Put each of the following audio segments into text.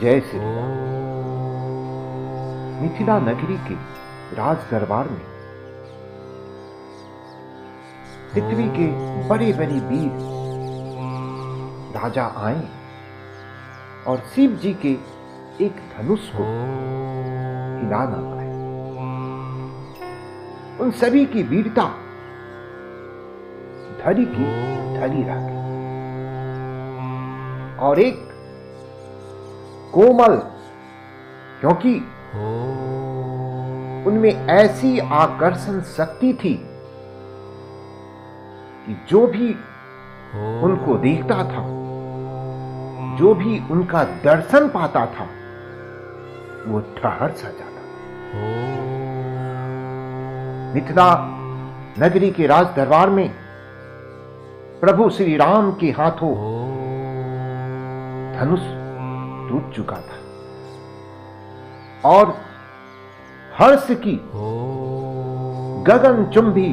जय श्री राम। मिथिला नगरी के राज दरबार में पृथ्वी के बड़े बड़े वीर राजा आए और शिव जी के एक धनुष को हिला ना पाए। उन सभी की वीरता धरी की धरी रह गई और एक कोमल, क्योंकि उनमें ऐसी आकर्षण शक्ति थी कि जो भी उनको देखता था, जो भी उनका दर्शन पाता था, वो ठहर सा जाता था। मिथिला नगरी के राज दरबार में प्रभु श्री राम के हाथों धनुष टूट चुका था और हर्ष की गगनचुंबी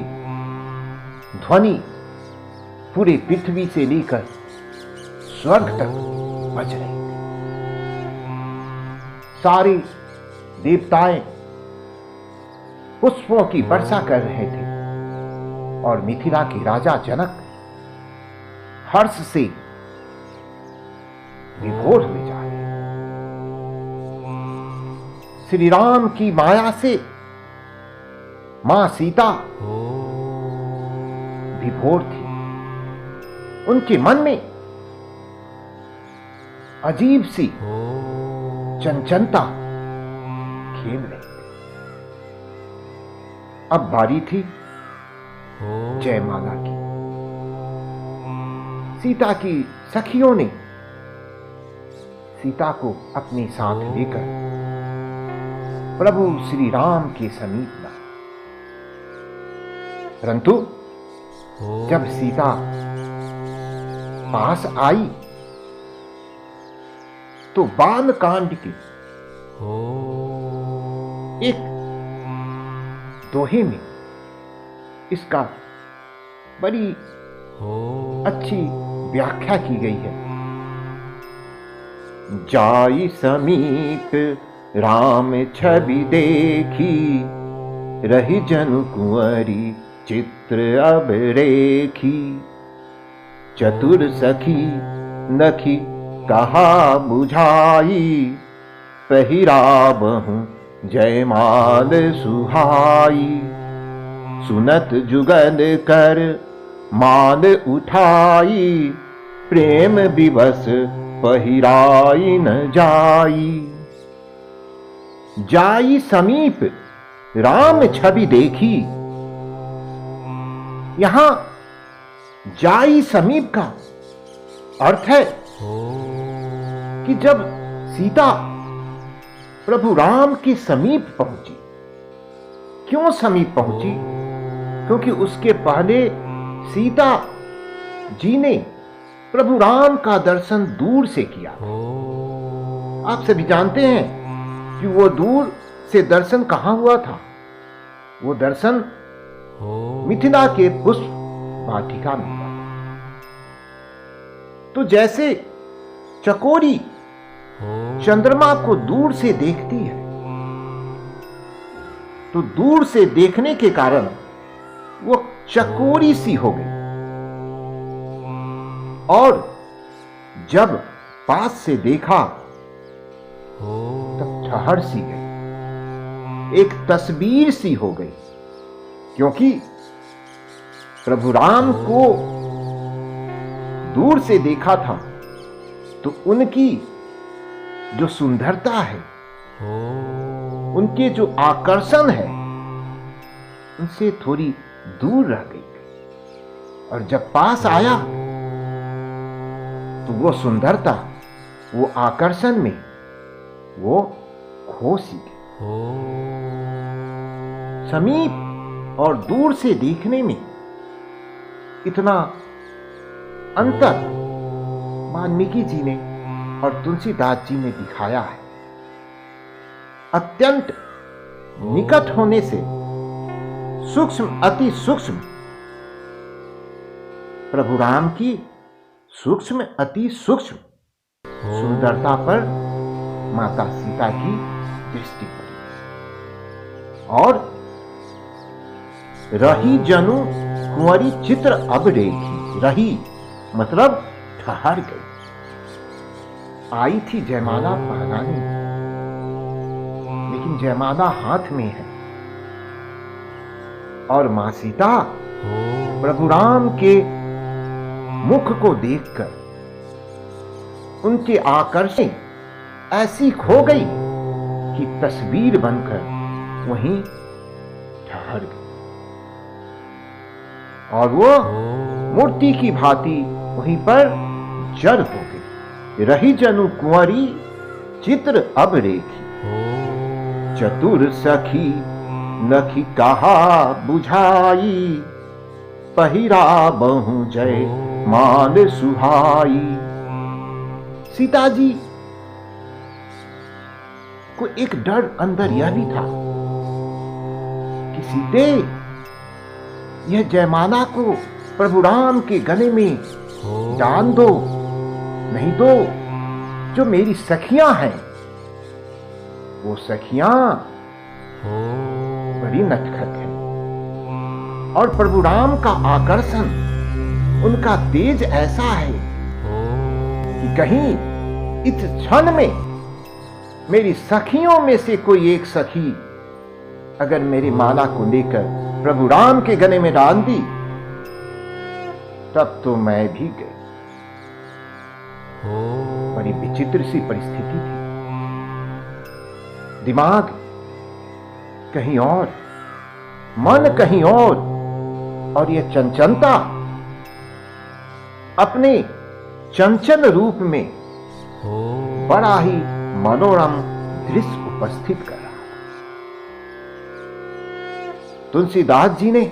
ध्वनि पूरे पृथ्वी से लेकर स्वर्ग तक बज रही थी। सारे देवताएं पुष्पों की वर्षा कर रहे थे और मिथिला के राजा जनक हर्ष से विभोर हुए जा रहे। श्री राम की माया से मां सीता विभोर थी। उनके मन में अजीब सी चंचलता खेल रही थी। अब बारी थी जयमाला की। सीता की सखियों ने सीता को अपने साथ लेकर प्रभु श्री राम के समीप लाए, परंतु जब सीता पास आई तो बाण कांड के एक दोहे में इसका बड़ी अच्छी व्याख्या की गई है। जाई समीप राम छवि देखी, रही जनु कुंवरी चित्र अब रेखी। चतुर सखी नखी कहा बुझाई, पहिरावहु जयमाल सुहाई। सुनत जुगल कर माल उठाई, प्रेम विवश पहिराई न जाई। जाई समीप राम छवि देखी। यहां जाई समीप का अर्थ है कि जब सीता प्रभु राम के समीप पहुंची। क्यों समीप पहुंची? क्योंकि उसके पहले सीता जी ने प्रभु राम का दर्शन दूर से किया। आप सभी जानते हैं कि वो दूर से दर्शन कहां हुआ था। वो दर्शन मिथिला के पुष्प वाटिका में हुआ था। तो जैसे चकोरी चंद्रमा को दूर से देखती है, तो दूर से देखने के कारण वो चकोरी सी हो गई और जब पास से देखा तब ठहर सी गई, एक तस्वीर सी हो गई। क्योंकि प्रभु राम को दूर से देखा था तो उनकी जो सुंदरता है, उनके जो आकर्षण है, उनसे थोड़ी दूर रह गई और जब पास आया तो वो सुंदरता, वो आकर्षण में वो खो सी गई। समीप और दूर से देखने में इतना अंतर वाल्मीकि जी ने और तुलसीदास जी ने दिखाया है। अत्यंत निकट होने से सूक्ष्म, अति सूक्ष्म प्रभु राम की सूक्ष्म, अति सूक्ष्म सुंदरता पर माता सीता की दृष्टि पड़ी और रही जनु कुंवरी चित्र अब रेखी। रही मतलब ठहर गई। आई थी जयमाला पहनाने, लेकिन जयमाला हाथ में है और मां सीता प्रभु राम के मुख को देखकर उनके आकर्षण ऐसी खो गई कि तस्वीर बनकर वहीं ठहर गई और वो मूर्ति की भांति वहीं पर जड़ हो गई। रही जनु कुंवरी चित्र अब रेखी। चतुर सखी नखी कहा बुझाई, पहिरा बहु जय मान सुहाई। सीता जी को एक डर अंदर यह भी था कि सीते, यह जयमाला को प्रभु राम के गले में डाल दो, नहीं तो जो मेरी सखियां हैं वो सखियां बड़ी नटखट है और प्रभु राम का आकर्षण, उनका तेज ऐसा है कि कहीं इस क्षण में मेरी सखियों में से कोई एक सखी अगर मेरी माला को लेकर प्रभु राम के गले में डाल दी तब तो मैं भी गई। बड़ी विचित्र सी परिस्थिति थी। दिमाग कहीं और, मन कहीं और यह चंचलता अपने चंचल रूप में बड़ा ही मनोरम दृश्य उपस्थित कर रहा था। तुलसीदास जी ने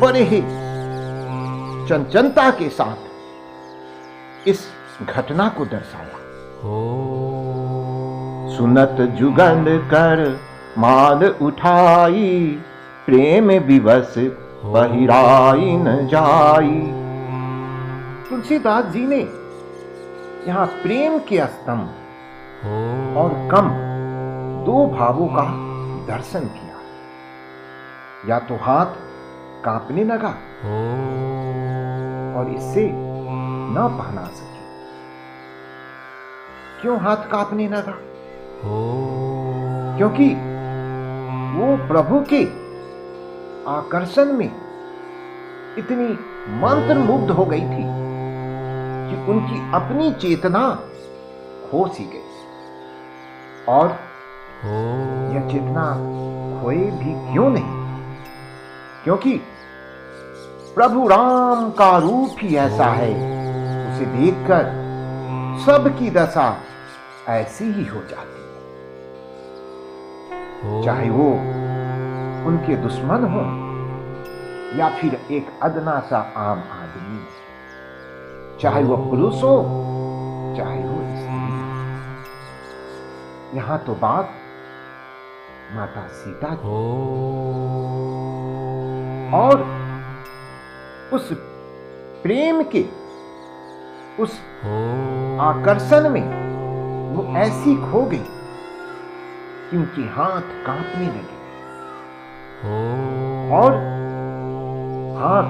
बड़े ही चंचलता के साथ इस घटना को दर्शाया। सुनत जुगल कर माल उठाई, प्रेम विवश पहिराई न जाई। तुलसीदास जी ने यहां प्रेम के स्तंभ और कम दो भावों का दर्शन किया। या तो हाथ कांपने लगा और इससे न पहना सके। क्यों हाथ कांपने लगा? क्योंकि वो प्रभु के आकर्षण में इतनी मंत्रमुग्ध हो गई थी कि उनकी अपनी चेतना खो सी गई और यह चेतना खोए भी क्यों नहीं, क्योंकि प्रभु राम का रूप ही ऐसा है, उसे देखकर सबकी दशा ऐसी ही हो जाती है, चाहे वो उनके दुश्मन हो या फिर एक अदना सा आम आदमी, चाहे वो पुरुष हो चाहे वो स्त्री। यहां तो बात माता सीता की और उस प्रेम के उस आकर्षण में वो ऐसी खो गई कि उनके हाथ कांपने लगे और हाथ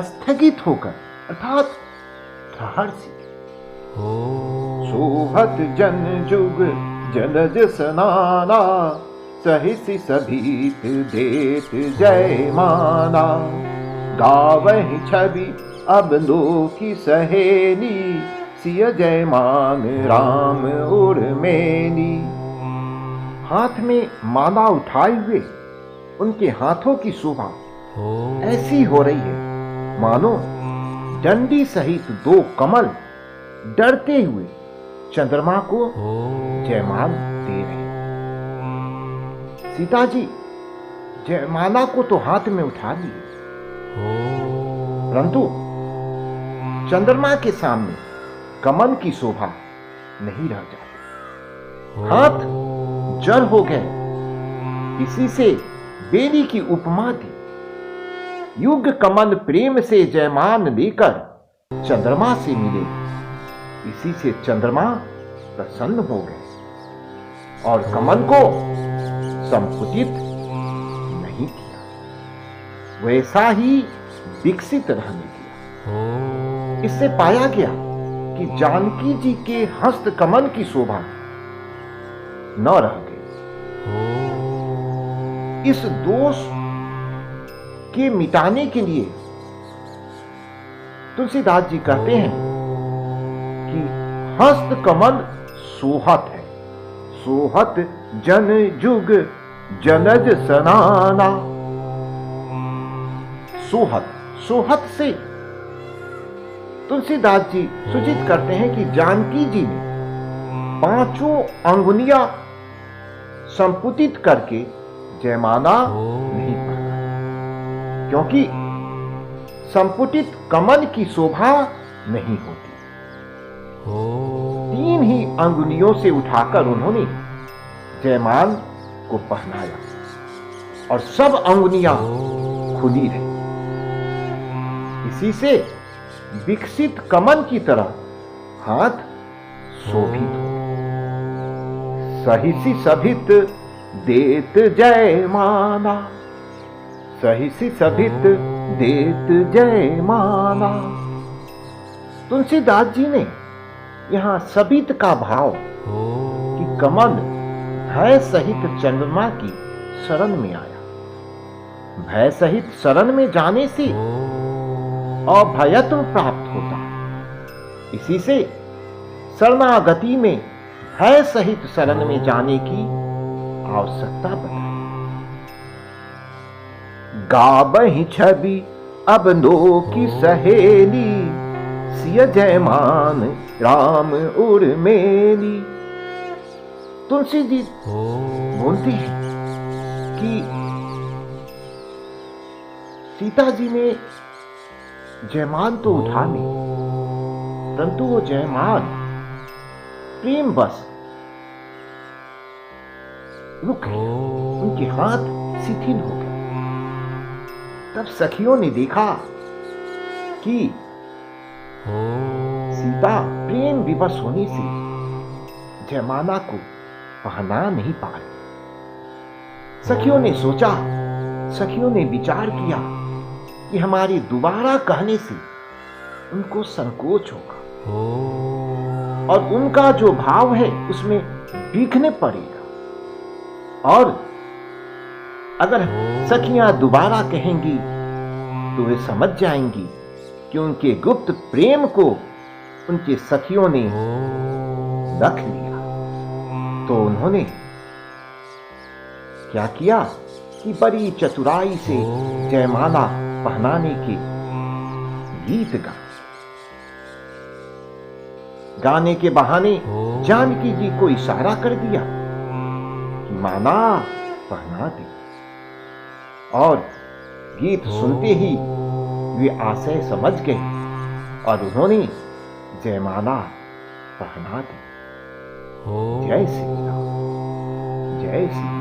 स्थगित होकर अर्थात ठहर सी। सोहत जन जुग जलज स्नाना, सहिसी सभीत देत जय माना। गावहि छवि अब लोकी सहेली, सिय जय मान राम उर्मेली। हाथ में माला उठाए हुए उनके हाथों की शोभा ऐसी हो रही है मानो डंडी सहित दो कमल डरते हुए चंद्रमा को जयमाल दे रहे। सीता जी जयमाला को तो हाथ में उठा लिए, परंतु चंद्रमा के सामने कमल की शोभा नहीं रह जाती। हाथ जड़ हो गए। इसी से बेली की उपमा दी। युग कमल प्रेम से जयमान लेकर चंद्रमा से मिले, इसी से चंद्रमा प्रसन्न हो गए और कमल को संकुचित नहीं किया, वैसा ही विकसित रहने दिया। इससे पाया गया कि जानकी जी के हस्त कमल की शोभा न रह गई। इस दोष के मिटाने के लिए तुलसीदास जी कहते हैं कि हस्त कमल सोहत है, सोहत जन जुग जनज सनाना। सोहत, सोहत से तुलसीदास जी सूचित करते हैं कि जानकी जी ने पांचों अंगुलियां संपुटित करके जयमाला नहीं पढ़ा, क्योंकि संपुटित कमल की शोभा नहीं होती। तीन ही अंगुलियों से उठाकर उन्होंने जयमाल को पहनाया और सब अंगुलियां खुली रही। इसी से विकसित कमल की तरह हाथ शोभित हो। सहिसी सभित देत जयमाला, सहिसी सभित देत जयमाला। तुलसीदास जी ने यहां सबित का भाव कि कमल भय सहित चंद्रमा की शरण में आया। भय सहित शरण में जाने से अभयत्व प्राप्त होता है। इसी से शरणागति में भय सहित शरण में जाने की आवश्यकता बताई। गाबहि छवि अब नो की सहेली, सिय जयमान राम उर्मेली। तुलसी जी बोलती है कि सीता जी ने जयमान तो उठा ली, परंतु वो जयमान प्रेम बस रुक गया, उनके हाथ शिथिल हो गए। तब सखियों ने देखा कि सीता प्रेम विवश होने से जयमाला को पहना नहीं पा रही। सखियों ने सोचा, सखियों ने विचार किया कि हमारे दोबारा कहने से उनको संकोच होगा और उनका जो भाव है उसमें विघ्न पड़ेगा, और अगर सखियां दोबारा कहेंगी तो वे समझ जाएंगी कि उनके गुप्त प्रेम को उनके सखियों ने रख लिया। तो उन्होंने क्या किया कि बड़ी चतुराई से जयमाला पहनाने के गीत गाने के बहाने जानकी जी को इशारा कर दिया कि माला पहना दे, और गीत सुनते ही वे आशय समझ गए और उन्होंने जयमाला पहना दी। जय श्री राम, जय श्री राम।